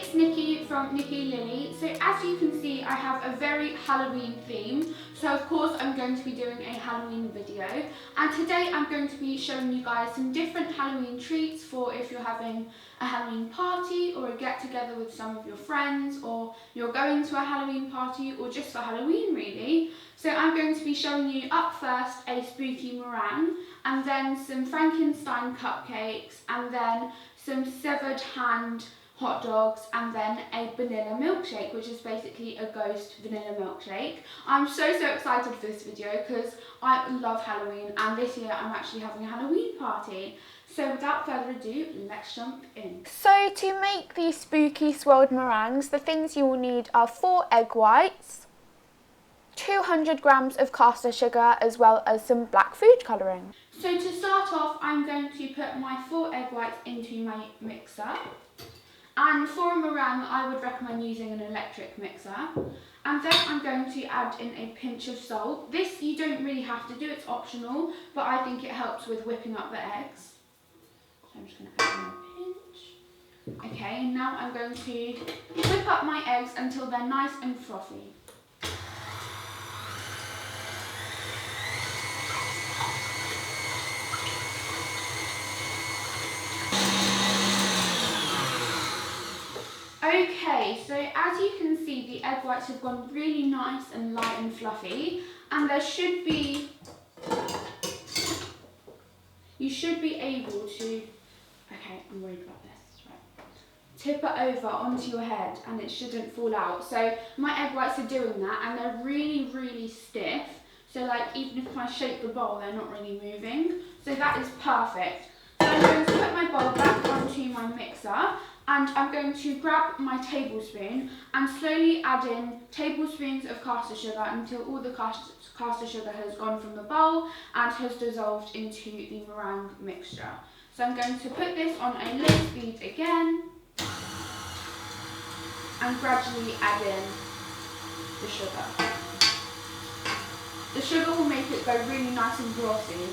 it's Nikki from Nikki Lilly. So as you can see, I have a very Halloween theme. So of course I'm going to be doing a Halloween video. And today I'm going to be showing you guys some different Halloween treats for if you're having a Halloween party or a get together with some of your friends, or you're going to a Halloween party, or just for Halloween really. So I'm going to be showing you up first a spooky meringue, and then some Frankenstein cupcakes, and then some severed hand hot dogs, and then a vanilla milkshake, which is basically a ghost vanilla milkshake. I'm so excited for this video because I love Halloween, and this year I'm actually having a Halloween party. So without further ado, let's jump in. So to make these spooky swirled meringues, the things you will need are 4 egg whites, 200 grams of caster sugar, as well as some black food colouring. So to start off, I'm going to put my 4 egg whites into my mixer. And for a meringue, I would recommend using an electric mixer. And then I'm going to add in a pinch of salt. This you don't really have to do, it's optional, but I think it helps with whipping up the eggs. So I'm just going to add in a pinch. Okay, and now I'm going to whip up my eggs until they're nice and frothy. Okay, so as you can see, the egg whites have gone really nice and light and fluffy, and you should be able to, okay, I'm worried about this, right, tip it over onto your head and it shouldn't fall out. So my egg whites are doing that, and they're really stiff, so like even if I shake the bowl, they're not really moving, so that is perfect. So I'm going to put my bowl back onto my mixer, and I'm going to grab my tablespoon and slowly add in tablespoons of caster sugar until all the caster sugar has gone from the bowl and has dissolved into the meringue mixture. So I'm going to put this on a low speed again and gradually add in the sugar. The sugar will make it go really nice and glossy.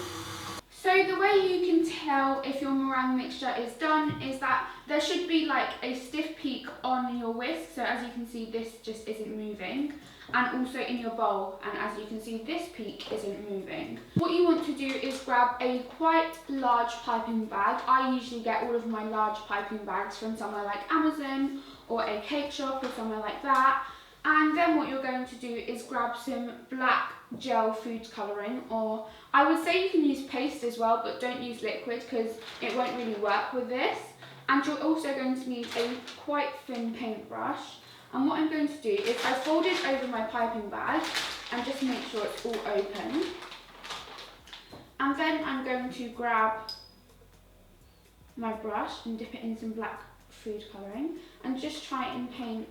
So the way you can tell if your meringue mixture is done is that there should be like a stiff peak on your whisk. So as you can see, this just isn't moving, and also in your bowl, and as you can see, this peak isn't moving. What you want to do is grab a quite large piping bag. I usually get all of my large piping bags from somewhere like Amazon or a cake shop or somewhere like that. And then what you're going to do is grab some black gel food colouring, or I would say you can use paste as well, but don't use liquid because it won't really work with this. And you're also going to need a quite thin paintbrush. And what I'm going to do is I fold it over my piping bag and just make sure it's all open. And then I'm going to grab my brush and dip it in some black food colouring and just try and paint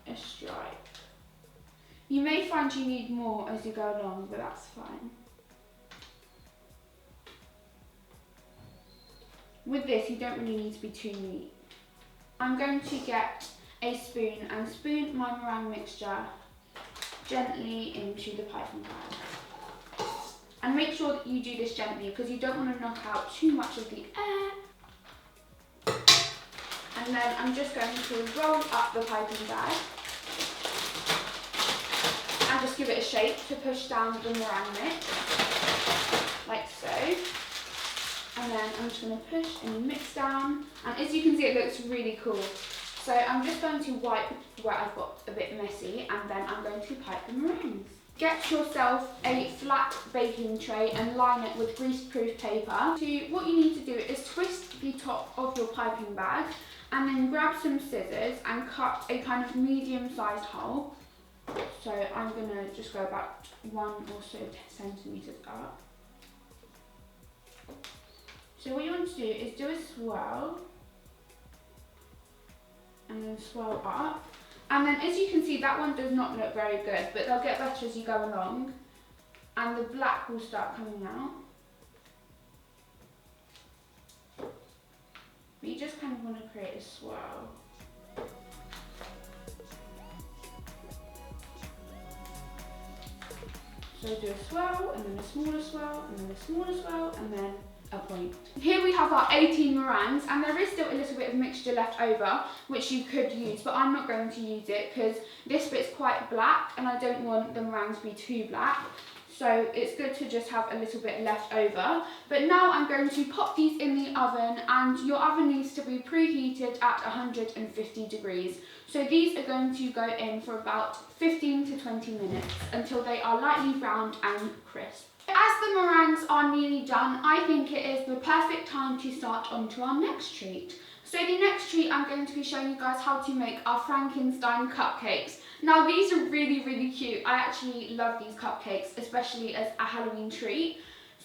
a stripe. You may find you need more as you go along, but that's fine. With this, you don't really need to be too neat. I'm going to get a spoon and spoon my meringue mixture gently into the piping bag. And make sure that you do this gently because you don't want to knock out too much of the air. And then I'm just going to roll up the piping bag and just give it a shake to push down the meringue mix, like so. And then I'm just going to push and mix down, and as you can see, it looks really cool. So I'm just going to wipe where I've got a bit messy, and then I'm going to pipe the meringues. Get yourself a flat baking tray and line it with grease-proof paper. So what you need to do is twist the top of your piping bag, and then grab some scissors and cut a kind of medium-sized hole. So I'm going to just go about 1 or so centimetres up. So what you want to do is do a swirl, and then swirl up. And then as you can see, that one does not look very good, but they'll get better as you go along. And the black will start coming out. But you just kind of want to create a swirl. So do a swirl, and then a smaller swirl, and then a smaller swirl, and then a point. Here we have our 18 meringues, and there is still a little bit of mixture left over which you could use, but I'm not going to use it because this bit's quite black and I don't want the meringues to be too black. So it's good to just have a little bit left over. But now I'm going to pop these in the oven, and your oven needs to be preheated at 150 degrees. So these are going to go in for about 15 to 20 minutes until they are lightly browned and crisp. As the meringues are nearly done, I think it is the perfect time to start on to our next treat. So the next treat, I'm going to be showing you guys how to make our Frankenstein cupcakes. Now these are really cute. I actually love these cupcakes, especially as a Halloween treat.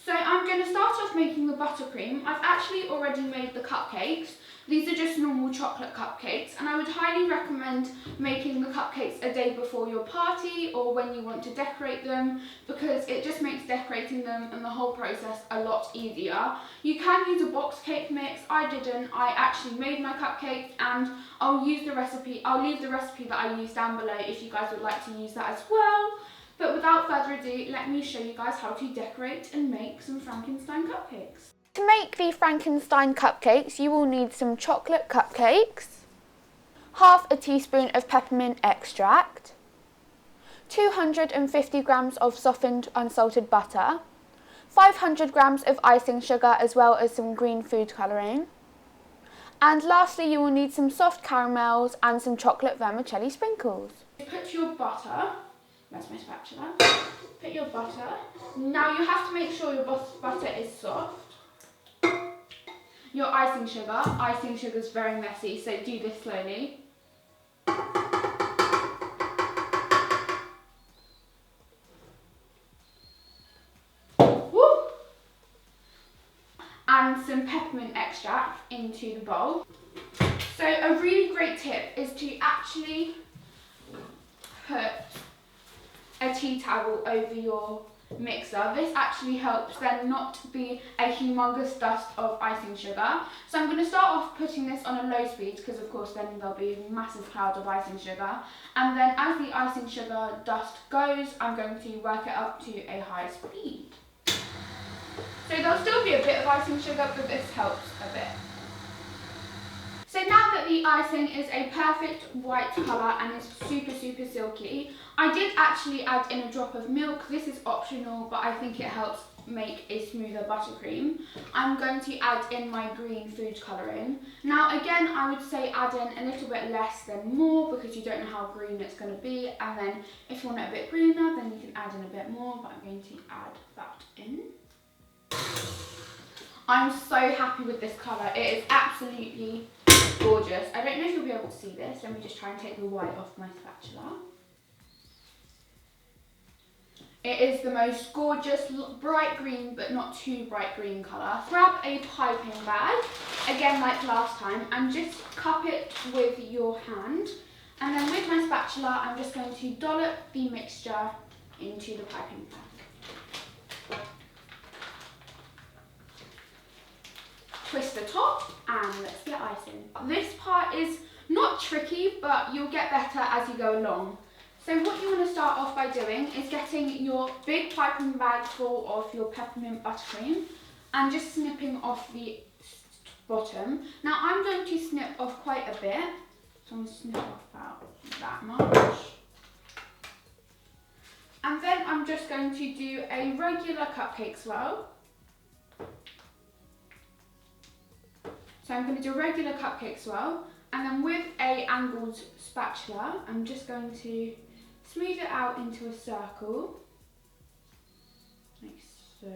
So I'm going to start off making the buttercream. I've actually already made the cupcakes. These are just normal chocolate cupcakes, and I would highly recommend making the cupcakes a day before your party or when you want to decorate them, because it just makes decorating them and the whole process a lot easier. You can use a box cake mix. I didn't. I actually made my cupcakes, and I'll leave the recipe that I used down below if you guys would like to use that as well. But without further ado, let me show you guys how to decorate and make some Frankenstein cupcakes. To make the Frankenstein cupcakes, you will need some chocolate cupcakes, half a teaspoon of peppermint extract, 250 grams of softened unsalted butter, 500 grams of icing sugar as well as some green food colouring, and lastly you will need some soft caramels and some chocolate vermicelli sprinkles. Put your butter, where's my spatula? Put your butter. Now you have to make sure your butter is soft. Your icing sugar is very messy, so do this slowly. Woo! And some peppermint extract into the bowl. So a really great tip is to actually put a tea towel over your mixer. This actually helps there not be a humongous dust of icing sugar. So I'm going to start off putting this on a low speed, because of course then there'll be a massive cloud of icing sugar, and then as the icing sugar dust goes, I'm going to work it up to a high speed. So there'll still be a bit of icing sugar, but this helps a bit. So now that the icing is a perfect white colour and is super silky, I did actually add in a drop of milk. This is optional, but I think it helps make a smoother buttercream. I'm going to add in my green food colouring. Now again, I would say add in a little bit less than more, because you don't know how green it's going to be, and then if you want it a bit greener, then you can add in a bit more, but I'm going to add that in. I'm so happy with this colour. It is absolutely gorgeous. I don't know if you'll be able to see this. Let me just try and take the white off my spatula. It is the most gorgeous, bright green, but not too bright green colour. Grab a piping bag, again like last time, and just cup it with your hand. And then with my spatula, I'm just going to dollop the mixture into the piping bag. Twist the top, and let's get icing. This part is not tricky, but you'll get better as you go along. So what you want to start off by doing is getting your big piping bag full of your peppermint buttercream and just snipping off the bottom. Now I'm going to snip off quite a bit, so I'm going to snip off about that much. And then I'm just going to do a regular cupcake swirl. So I'm going to do a regular cupcake swirl, and then with a angled spatula, I'm just going to smooth it out into a circle, like so.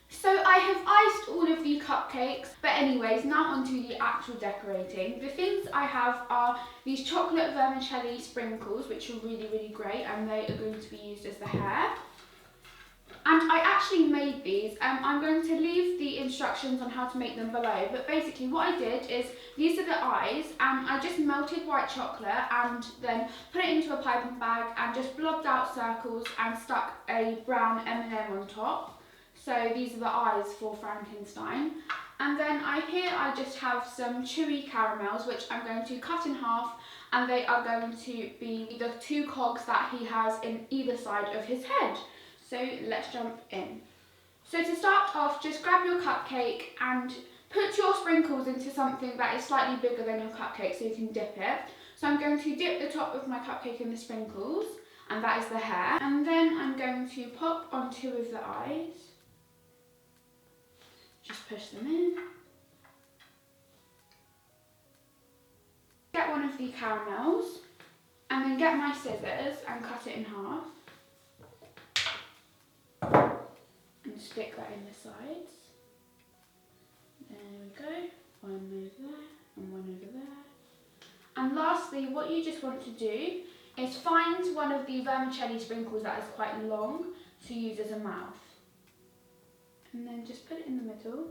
So I have iced all of the cupcakes, but anyways, now onto the actual decorating. The things I have are these chocolate vermicelli sprinkles, which are really great, and they are going to be used as the hair. And I actually made these. I'm going to leave the instructions on how to make them below, but basically what I did is, these are the eyes, and I just melted white chocolate and then put it into a piping bag and just blobbed out circles and stuck a brown M&M on top. So these are the eyes for Frankenstein. And then here I just have some chewy caramels, which I'm going to cut in half, and they are going to be the two cogs that he has in either side of his head. So let's jump in. So to start off, just grab your cupcake and put your sprinkles into something that is slightly bigger than your cupcake so you can dip it. So I'm going to dip the top of my cupcake in the sprinkles, and that is the hair. And then I'm going to pop on 2 of the eyes. Just push them in. Get one of the caramels, and then get my scissors and cut it in half. And stick that in the sides. There we go. One over there and one over there. And lastly, what you just want to do is find one of the vermicelli sprinkles that is quite long to use as a mouth. And then just put it in the middle.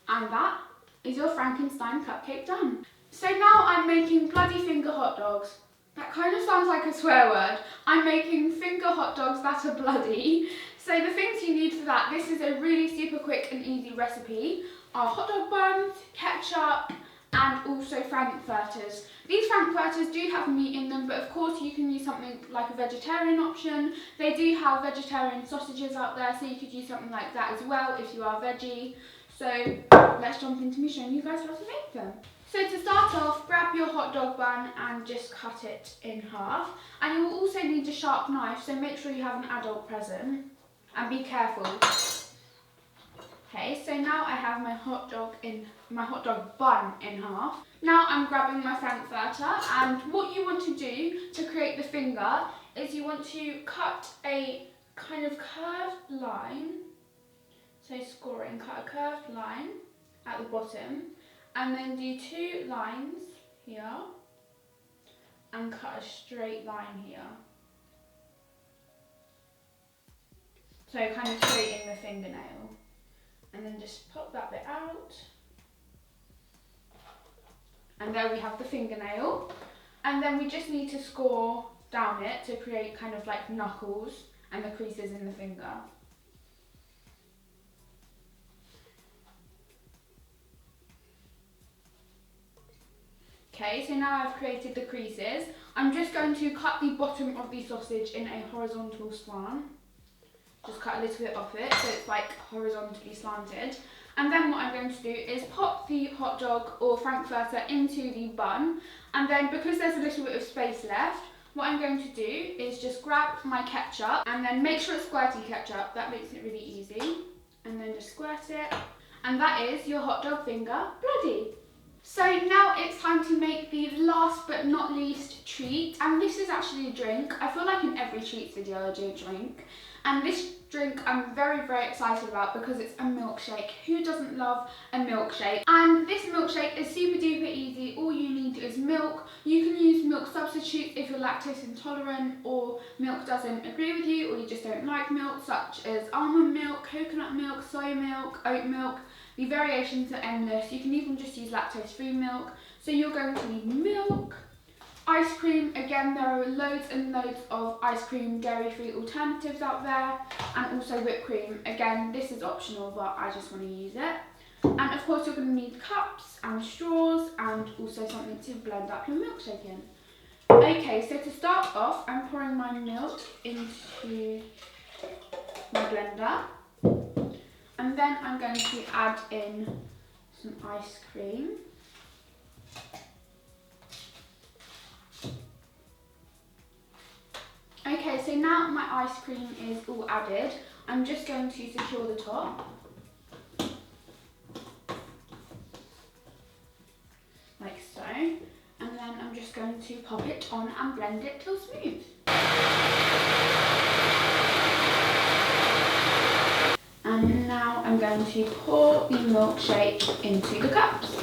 And that is your Frankenstein cupcake done. So now I'm making bloody finger hot dogs. That kind of sounds like a swear word. I'm making finger hot dogs that are bloody. So the things you need for that, this is a really super quick and easy recipe, are hot dog buns, ketchup, and also Frankfurters. These Frankfurters do have meat in them, but of course you can use something like a vegetarian option. They do have vegetarian sausages out there, so you could use something like that as well if you are veggie. So let's jump into me showing you guys how to make them. So to start off, grab your hot dog bun and just cut it in half. And you will also need a sharp knife, so make sure you have an adult present. And be careful. Okay, so now I have my hot dog bun in half. Now I'm grabbing my Frankfurter, and what you want to do to create the finger is you want to cut a kind of curved line. So scoring, cut a curved line at the bottom, and then do 2 lines here, and cut a straight line here. So kind of straighten the fingernail. And then just pop that bit out. And there we have the fingernail. And then we just need to score down it to create kind of like knuckles and the creases in the finger. Okay, so now I've created the creases. I'm just going to cut the bottom of the sausage in a horizontal slant. Just cut a little bit off it so it's like horizontally slanted. And then what I'm going to do is pop the hot dog or Frankfurter into the bun. And then because there's a little bit of space left, what I'm going to do is just grab my ketchup and then make sure it's squirty ketchup. That makes it really easy. And then just squirt it. And that is your hot dog finger bloody. So now it's time to make the last but not least treat, and this is actually a drink. I feel like in every treats video I do a drink, and this drink I'm very excited about because it's a milkshake. Who doesn't love a milkshake? And this milkshake is super duper easy. All you need is milk. You can use milk substitutes if you're lactose intolerant or milk doesn't agree with you or you just don't like milk, such as almond milk, coconut milk, soy milk, oat milk. The variations are endless. You can even just use lactose-free milk. So you're going to need milk, ice cream. Again, there are loads and loads of ice cream dairy-free alternatives out there, and also whipped cream. Again, this is optional, but I just want to use it. And of course, you're going to need cups and straws and also something to blend up your milkshake in. Okay, so to start off, I'm pouring my milk into my blender. And then I'm going to add in some ice cream. Okay, so now my ice cream is all added. I'm just going to secure the top. Like so. And then I'm just going to pop it on and blend it till smooth. And now I'm going to pour the milkshake into the cups.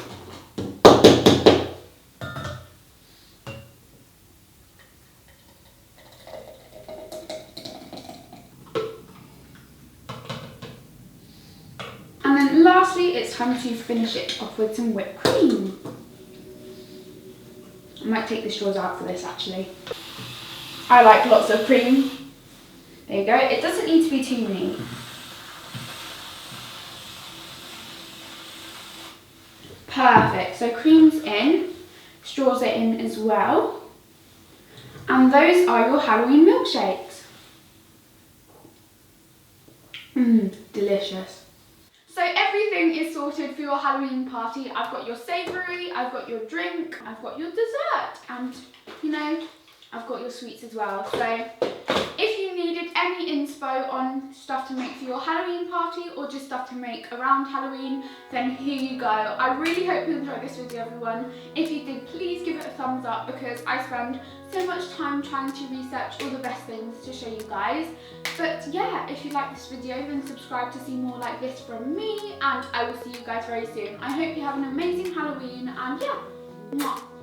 And then lastly, it's time to finish it off with some whipped cream. I might take the straws out for this actually. I like lots of cream. There you go. It doesn't need to be too neat. Perfect, so cream's in, straws are in as well, and those are your Halloween milkshakes. Delicious. So everything is sorted for your Halloween party. I've got your savoury, I've got your drink, I've got your dessert, and you know, I've got your sweets as well. So if you needed any inspo on stuff to make for your Halloween party or just stuff to make around Halloween, then here you go. I really hope you enjoyed this video, everyone. If you did, please give it a thumbs up because I spend so much time trying to research all the best things to show you guys. But yeah, if you like this video, then subscribe to see more like this from me, and I will see you guys very soon. I hope you have an amazing Halloween, and yeah, mwah.